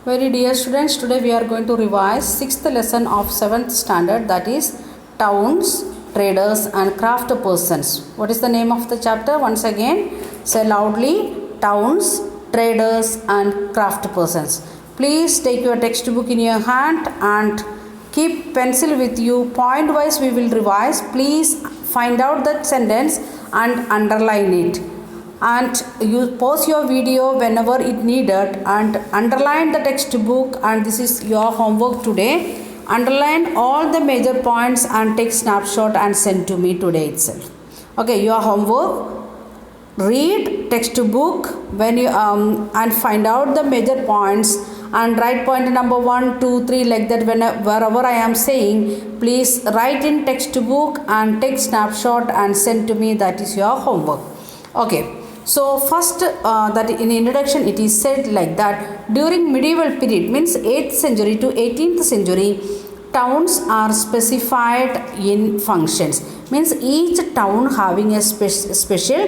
Very dear students, today we are going to revise 6th lesson of 7th standard, that is towns, traders and craft persons. What is the name of the chapter? Once again, say loudly, towns, traders and craft persons. Please take your textbook in your hand and keep pencil with you. Point wise we will revise. Please find out that sentence and underline it. And you pause your video whenever it needed and underline the textbook, and this is your homework today. Underline all the major points and take snapshot and send to me today itself. Okay, your homework, read textbook when you and find out the major points and write point number 1, 2, 3 like that. Wherever I am saying, please write in textbook and take snapshot and send to me. That is your homework. Okay. So first that in introduction it is said like that during medieval period, means 8th century to 18th century, towns are specified in functions, means each town having a special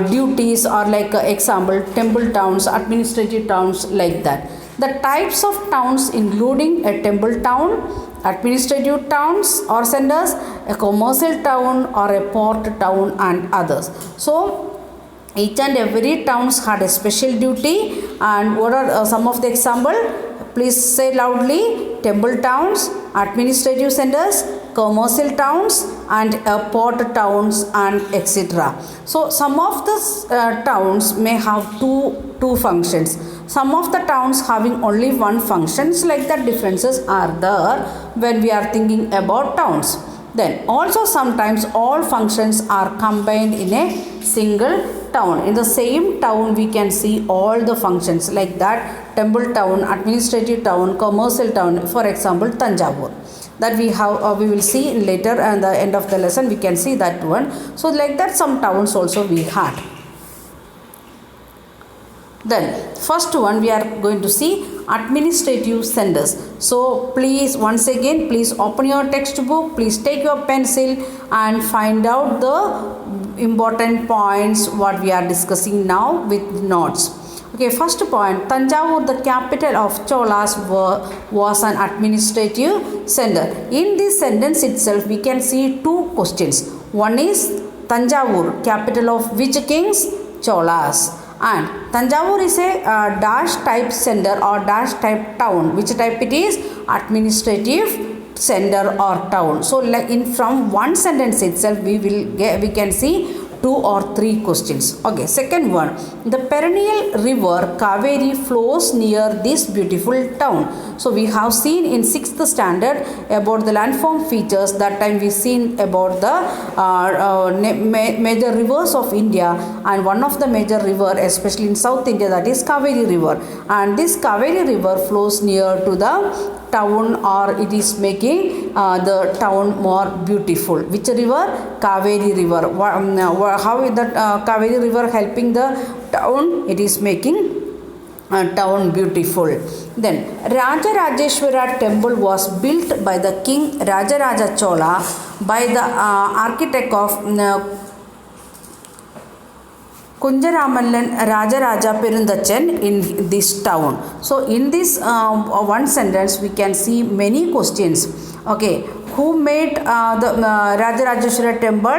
duties, or like example temple towns, administrative towns, like that. The types of towns including a temple town, administrative towns or centers, a commercial town or a port town and others. So each and every towns had a special duty. And what are some of the example? Please say loudly: temple towns, administrative centers, commercial towns and port towns and etc. So some of the towns may have two functions. Some of the towns having only one functions, like that differences are there when we are thinking about towns. Then also sometimes all functions are combined in a single town. In the same town we can see all the functions, like that temple town, administrative town, commercial town, for example Tanjavur, that we have we will see in later and the end of the lesson we can see that one. So like that some towns also we had. Then first one we are going to see administrative centers. So please once again, please open your textbook, please take your pencil and find out the important points what we are discussing now with notes. Okay, first point, Tanjavur, the capital of Cholas, was an administrative center. In this sentence itself we can see two questions. One is Tanjavur, capital of which kings? Cholas. And Tanjavur is a dash type center or dash type town. Which type it is? Administrative center or town. So like in from one sentence itself we can see 2 or 3 questions. Okay, second one, the perennial river Kaveri flows near this beautiful town. So we have seen in 6th standard about the landform features. That time we seen about the major rivers of India, and one of the major river especially in South India, that is Kaveri river, and this Kaveri river flows near to the town, or it is making the town more beautiful. Which river? Kaveri river. How is that Kaveri river helping the town? It is making town beautiful. Then Rajarajeshwara temple was built by the king Rajaraja Chola by the architect of Kunjaramallan Rajaraja Perundachen in this town. So in this one sentence we can see many questions. Okay, who made the Rajarajeshwara temple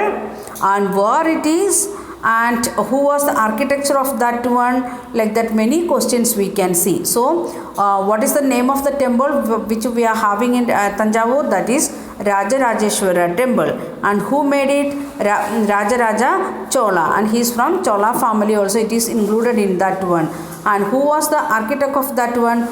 and where it is, and who was the architecture of that one, like that many questions we can see. So what is the name of the temple which we are having in Tanjavur? That is Rajarajeshwara temple. And who made it? Rajaraja Chola, and he is from Chola family also, it is included in that one. And who was the architect of that one?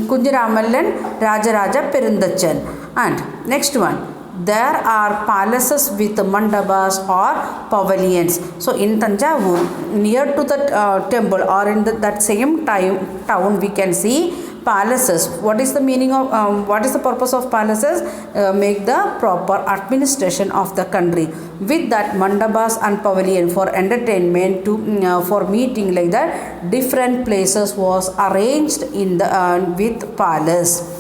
Kunjaramallan Rajaraja Perundachan. And next one, there are palaces with mandabas or pavilions. So in Tanjavur, near to the temple or in that same town we can see palaces. What is the meaning of what is the purpose of palaces? Make the proper administration of the country. With that mandabas and pavilion for entertainment, to for meeting, like that different places was arranged in the with palace.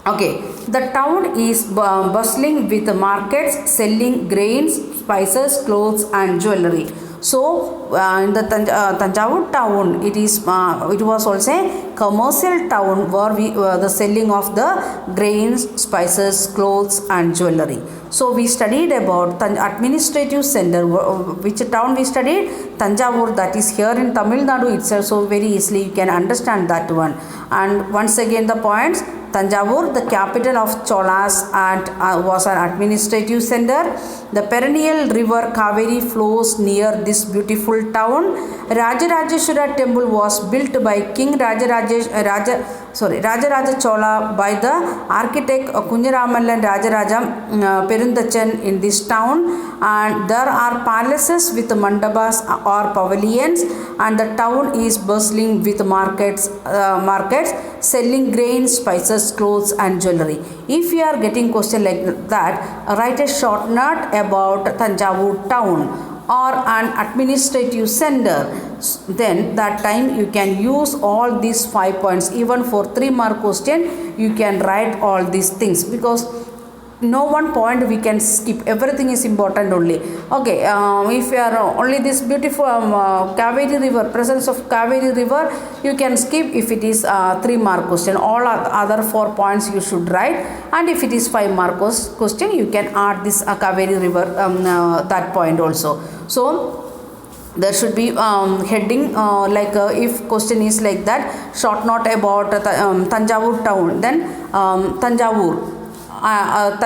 Okay, the town is bustling with markets selling grains, spices, clothes and jewelry. So in the Tanjavur town, it was also a commercial town where the selling of the grains, spices, clothes and jewelry. So we studied about administrative center. Which town we studied? Tanjavur, that is here in Tamil Nadu itself. So very easily you can understand that one. And once again the points. Tanjavur, the capital of Cholas, and was an administrative center. The perennial river Kaveri flows near this beautiful town. Rajarajeshwara temple was built by King Rajaraja Chola by the architect Kunjaramallan Rajaraja Perundachan in this town. And there are palaces with mandabas or pavilions, and the town is bustling with markets selling grains, spices, clothes and jewelry. If you are getting question like that, write a short note about Tanjavur town or an administrative center. Then that time you can use all these 5 points. Even for 3 mark question you can write all these things, because no one point we can skip. Everything is important only. Okay, if you are only this beautiful Kaveri river, presence of Kaveri river, you can skip if it is 3 mark question. All other 4 points you should write, and if it is 5 mark question you can add this Kaveri river that point also. So there should be heading if question is like that, short note about Tanjavur town, then Tanjavur, a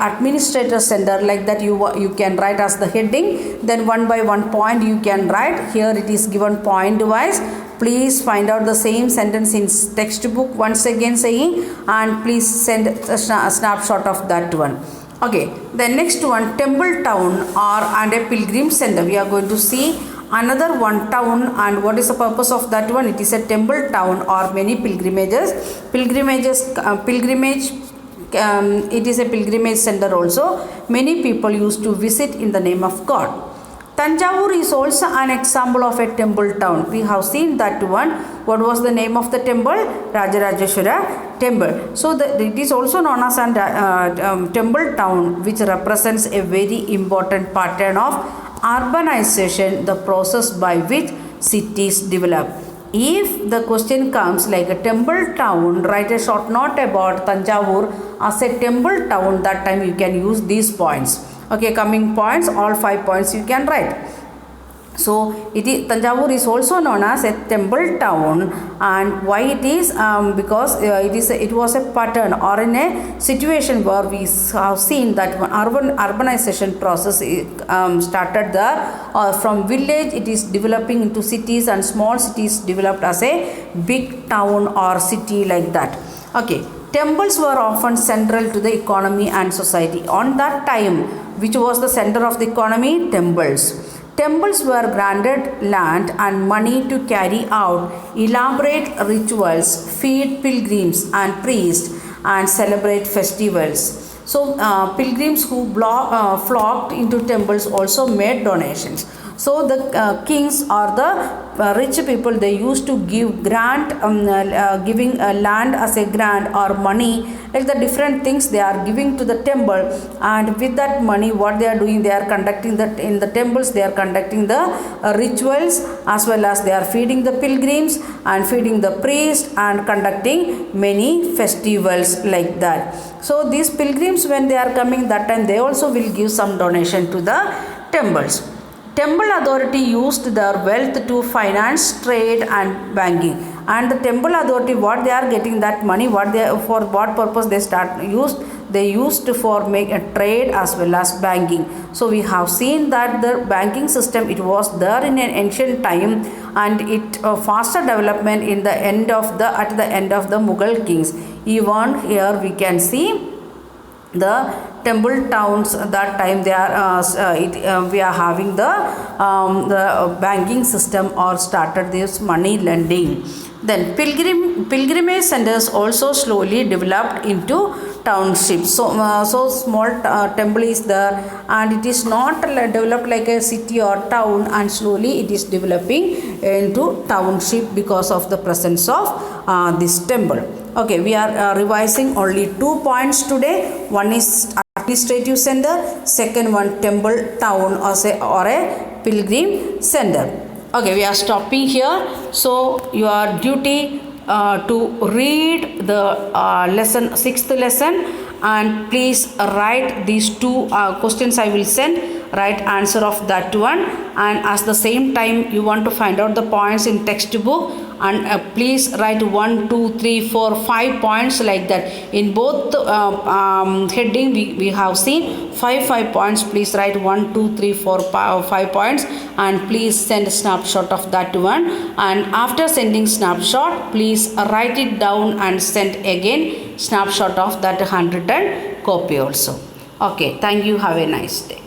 administrator center, like that you can write as the heading. Then 1 by 1 point you can write. Here it is given point wise. Please find out the same sentence in textbook once again saying, and please send a snapshot of that one. Okay, the next one, temple town and a pilgrim center. We are going to see another one town, and what is the purpose of that one? It is a temple town or many pilgrimages. It is a pilgrimage center also. Many people used to visit in the name of God. Tanjavur is also an example of a temple town. We have seen that one. What was the name of the temple? Rajarajeshwara temple. So it is also known as a temple town, which represents a very important pattern of urbanization, the process by which cities develop. If the question comes like a temple town, write a short note about Tanjavur as a temple town. That time you can use these points. Okay, coming points, all 5 points you can write. So Tanjavur is also known as a temple town, and why it is? Because it was a pattern or in a situation where we have seen that urbanization process started there. From village it is developing into cities, and small cities developed as a big town or city, like that. Okay, temples were often central to the economy and society. On that time, which was the center of the economy? Temples. Temples were granted land and money to carry out elaborate rituals, feed pilgrims and priests, and celebrate festivals. So pilgrims who flocked into temples also made donations. So the kings or the rich people, they used to give giving land as a grant or money, like the different things they are giving to the temple. And with that money, what they are doing, they are conducting that in the temples, they are conducting the rituals, as well as they are feeding the pilgrims and feeding the priests and conducting many festivals, like that. So these pilgrims, when they are coming, that time they also will give some donation to the temples. Temple authority used their wealth to finance trade and banking. And the temple authority, what they are getting that money, for what purpose they used for make a trade as well as banking. So we have seen that the banking system, it was there in an ancient time, and it faster development at the end of the Mughal kings. Even here we can see the temple towns. That time they are we are having the banking system or started this money lending. Then pilgrimage centers also slowly developed into townships. So small temple is there, and it is not developed like a city or town, and slowly it is developing into township because of the presence of this temple. Okay, we are revising only 2 points today. One is administrative center, second one temple town or a Pilgrim Center. Okay, we are stopping here. So your duty to read the lesson, sixth lesson, and please write these two questions I will send. Write answer of that one, and at the same time you want to find out the points in textbook, and please write 1 2 3 4 5 points like that. In both heading we have seen 5 points. Please write 1 2 3 4 5 points, and please send a snapshot of that one. And after sending snapshot, please write it down and send again snapshot of that handwritten copy also. Okay, thank you. Have a nice day.